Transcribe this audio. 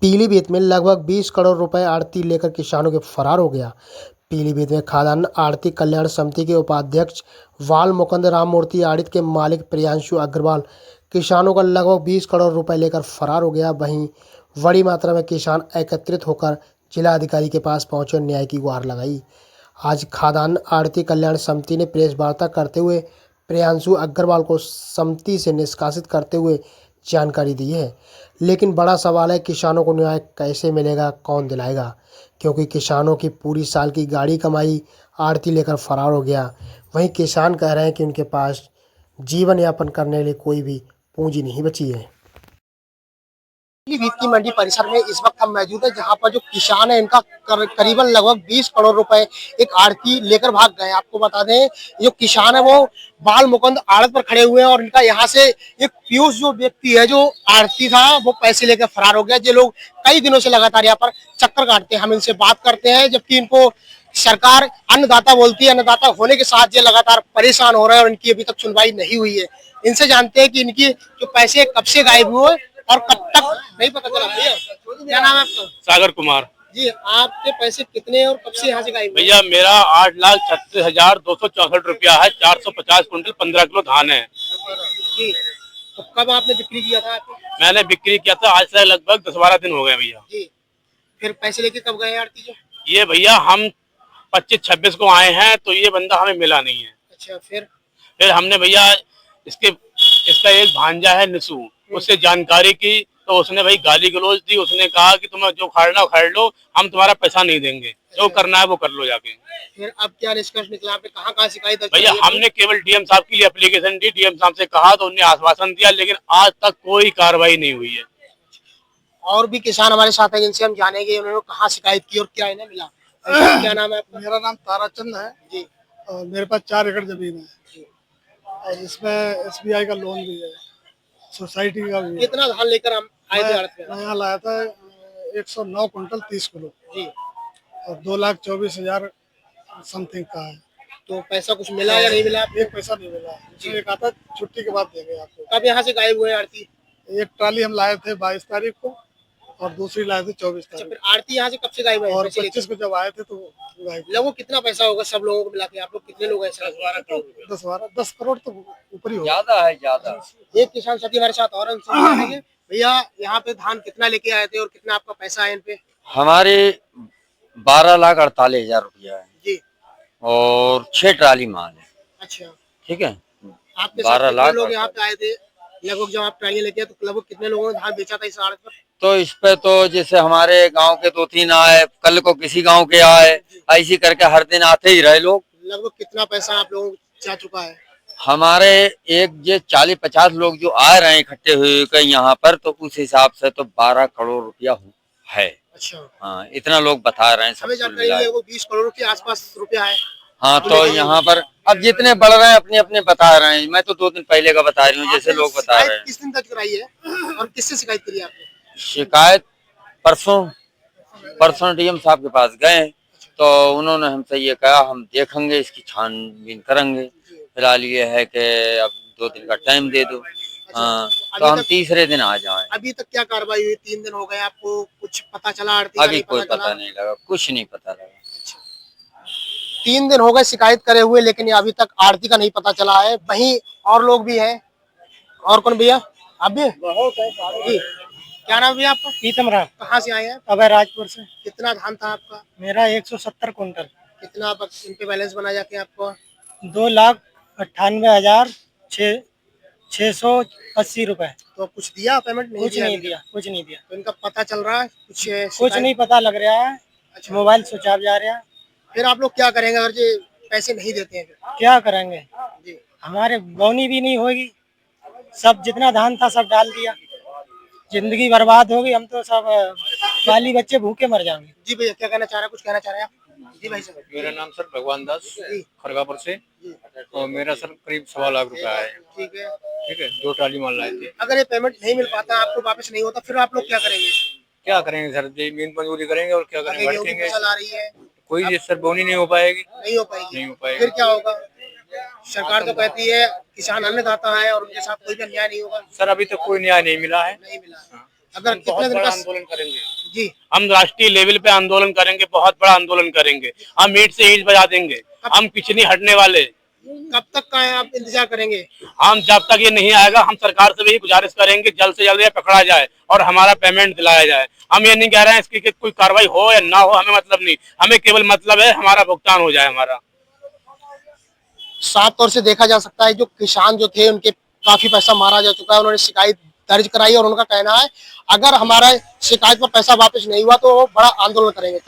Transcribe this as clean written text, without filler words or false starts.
पीलीभीत में लगभग 20 करोड़ रुपए आढ़ती लेकर किसानों के फरार हो गया। पीलीभीत में खाद्यान्न आढ़ती कल्याण समिति के उपाध्यक्ष वाल मुकुंद राम मूर्ति आढ़त के मालिक प्रियांशु अग्रवाल किसानों का लगभग 20 करोड़ रुपए लेकर फरार हो गया। वहीं बड़ी मात्रा में किसान एकत्रित होकर जिला अधिकारी के पास पहुंचे और न्याय की गुहार लगाई। आज खाद्यान्न आढ़ती कल्याण समिति ने प्रेस वार्ता करते हुए प्रियांशु अग्रवाल को समिति से निष्कासित करते हुए जानकारी दी है। लेकिन बड़ा सवाल है, किसानों को न्याय कैसे मिलेगा, कौन दिलाएगा? क्योंकि किसानों की पूरी साल की गाड़ी कमाई आढ़ती लेकर फरार हो गया। वहीं किसान कह रहे हैं कि उनके पास जीवन यापन करने के लिए कोई भी पूंजी नहीं बची है। पीलीभीत की मंडी परिसर में इस वक्त हम मौजूद है, जहां पर जो किसान है इनका करीबन लगभग 20 करोड़ रुपए एक आढ़ती लेकर भाग गए। आपको बता दें, जो किसान है वो बाल मुकुंद आड़त पर खड़े हुए हैं और इनका यहाँ से एक पीयूष जो व्यक्ति है जो आढ़ती था वो पैसे लेकर फरार हो गया। ये लोग कई दिनों से लगातार यहाँ पर चक्कर काटते हैं। हम इनसे बात करते हैं, जबकि इनको सरकार अन्नदाता बोलती है। अन्नदाता होने के साथ ये लगातार परेशान हो रहे हैं और इनकी अभी तक सुनवाई नहीं हुई है। इनसे जानते हैं कि इनकी जो पैसे कब से गायब हुए और कब तक नहीं पता चला। भैया क्या नाम है आपका? सागर कुमार जी, आपके पैसे कितने और कब से यहाँ से गायब हुए? भैया मेरा 8,36,264 रुपया है। 450 कुंटल 15 किलो धान है जी। तो कब आपने बिक्री किया था? मैंने बिक्री किया था, आज से लगभग 10-12 दिन हो गए भैया जी। फिर पैसे लेके कब गए आढ़ती जो? ये भैया हम 25-26 को आए हैं तो ये बंदा हमें मिला नहीं है। अच्छा, फिर हमने भैया इसका एक भांजा है निशु, उससे जानकारी की तो उसने भाई गाली गलौज दी। उसने कहा कि तुम्हें जो खाड़ना खाड़ लो, हम तुम्हारा पैसा नहीं देंगे, जो करना है वो कर लो जाके। फिर अब क्या निष्कर्ष निकला? आपने कहाँ शिकायत दर्ज भैया हमने केवल डीएम साहब के लिए एप्लीकेशन दी, डीएम साहब से कहा तो उन्हें आश्वासन दिया, लेकिन आज तक कोई कार्रवाई नहीं हुई है। और भी किसान हमारे साथ हैं जिनसे हम जानेंगे उन्होंने कहाँ शिकायत की और क्या इन्हें मिला। क्या नाम है आपका? मेरा नाम ताराचंद है जी। और मेरे पास 4 एकड़ जमीन है और इसमें एसबीआई का लोन भी है, सोसाइटी का भी है। कितना धान लेकर हम आए थे आढ़त में? मैं यहाँ लाया था 109 कुंटल 30 किलो जी। और 2,24,000 समथिंग का है। तो पैसा कुछ मिला या नहीं मिला? एक पैसा नहीं मिला जी। एक आता छुट्टी के बाद देंगे आपको। कब यहाँ से गायब हुए आढ़ती? एक ट्राली हम लाए थे 22 तारीख को और दूसरी लाए थे 24 अच्छा, तारीख फिर आढ़ती यहाँ से कब से गायब हुए? और 25 को जब आए थे तो गायब। लगभग कितना पैसा होगा सब लोगों को मिला के? आप लोग कितने लोग हैं? 10 करोड़ तो ऊपर ही होगा। ज्यादा है, ज्यादा। एक किसान साथी हमारे साथ और हैं। भैया यहाँ पे धान कितना लेके आए थे और कितना आपका पैसा है इन पे? हमारे 12,48,000 रुपया है जी। और 6 ट्राली माल है। अच्छा, ठीक है। आपके 12 साथ लाख कितने लोग यहाँ पे आए थे? लगभग जब आप ट्राली लेके आए तो लगभग कितने लोगों ने धान बेचा था इस आड़त पर? तो इस पे तो जैसे हमारे गांव के 2-3 आए, कल को किसी गांव के आए, ऐसी करके हर दिन आते ही रहे लोग। लगभग कितना पैसा आप लोगों को जा चुका है? हमारे एक ये 40-50 लोग जो आ रहे हैं इकट्ठे हुए यहाँ पर, तो उस हिसाब से तो 12 करोड़ रुपया है। अच्छा, हाँ, इतना लोग बता रहे हैं सब हमें कुल जानकारी मिला है के। वो 20 करोड़ के आसपास रुपया है। हाँ, तो यहाँ पर अब जितने बढ़ रहे हैं अपने अपने बता रहे हैं। मैं तो 2 दिन पहले का बता रही हूँ, जैसे लोग बता रहे हैं। किस दिन दर्ज कराई है और किससे शिकायत करी आपने? शिकायत परसों डीएम साहब के पास गए तो उन्होंने हमसे ये कहा हम देखेंगे, इसकी छानबीन करेंगे। फिलहाल ये है कि अब 2 दिन का टाइम दे दो। हाँ, तो हम तीसरे दिन आ जाएं। अभी तक क्या कार्रवाई हुई? 3 दिन हो गए, आपको कुछ पता चला? अभी कोई पता नहीं लगा, कुछ नहीं पता लगा। 3 दिन हो गए शिकायत करे हुए, लेकिन अभी तक आढ़ती का नहीं पता चला है। वहीं और लोग भी हैं। और कौन भैया? आप भी? जी। क्या नाम भैया आपका? पीतम राम। कहाँ से आए हैं? अभय राजपुर से। कितना धान था आपका? मेरा 170 कुंटल। कितना इन पे बैलेंस बना जाके आपको? 2,98,680 रुपए। तो कुछ दिया पेमेंट? कुछ नहीं दिया, कुछ नहीं दिया। तो इनका पता चल रहा है कुछ नहीं पता लग रहा है। अच्छा, मोबाइल स्विच ऑफ जा रहा है। फिर आप लोग क्या करेंगे अगर ये पैसे नहीं देते हैं? क्या करेंगे जी। हमारे बोनी भी नहीं होगी, सब जितना धान था सब डाल दिया, जिंदगी बर्बाद होगी। हम तो सब बाली बच्चे भूखे मर जाएंगे। जी भैया, क्या कहना चाह रहे हैं? कुछ कहना चाह रहे हैं आप? जी भाई साहब। मेरा नाम सर भगवान दास, खरगापुर से। और मेरा सर करीब 1.25 लाख रुपया है। ठीक है। ठीक है, 2 ट्राली माल लाए थे। अगर ये पेमेंट नहीं मिल पाता, आपको वापस नहीं होता, फिर आप लोग क्या करेंगे? क्या करेंगे सर, जमीन मंजूरी करेंगे और क्या करेंगे, गेहूं की फसल आ रही है, कोई सर बोनी नहीं हो पाएगी। नहीं हो पाएगी। फिर क्या होगा? सरकार तो कहती है किसान अन्नदाता है और उनके साथ कोई भी अन्याय नहीं होगा। सर अभी तक कोई न्याय नहीं मिला है। नहीं मिला। अगर हम कितने बहुत दिन बड़ा का आंदोलन करेंगे। जी हम राष्ट्रीय लेवल पे आंदोलन करेंगे, बहुत बड़ा आंदोलन करेंगे। हम ईंट से ईंट बजा देंगे, हम पीछे नहीं हटने वाले। कब तक का आप इंतजार करेंगे? हम जब तक ये नहीं आएगा, हम सरकार से भी गुजारिश करेंगे जल्द से जल्द ये पकड़ा जाए और हमारा पेमेंट दिलाया जाए। हम ये नहीं कह रहे हैं इसकी कि कोई कार्रवाई हो या ना हो, हमें मतलब नहीं, हमें केवल मतलब है हमारा भुगतान हो जाए हमारा। साफ तौर से देखा जा सकता है जो किसान जो थे उनके काफी पैसा मारा जा चुका है, उन्होंने शिकायत दर्ज कराई और उनका कहना है अगर हमारा शिकायत पर पैसा वापस नहीं हुआ तो वो बड़ा आंदोलन करेंगे।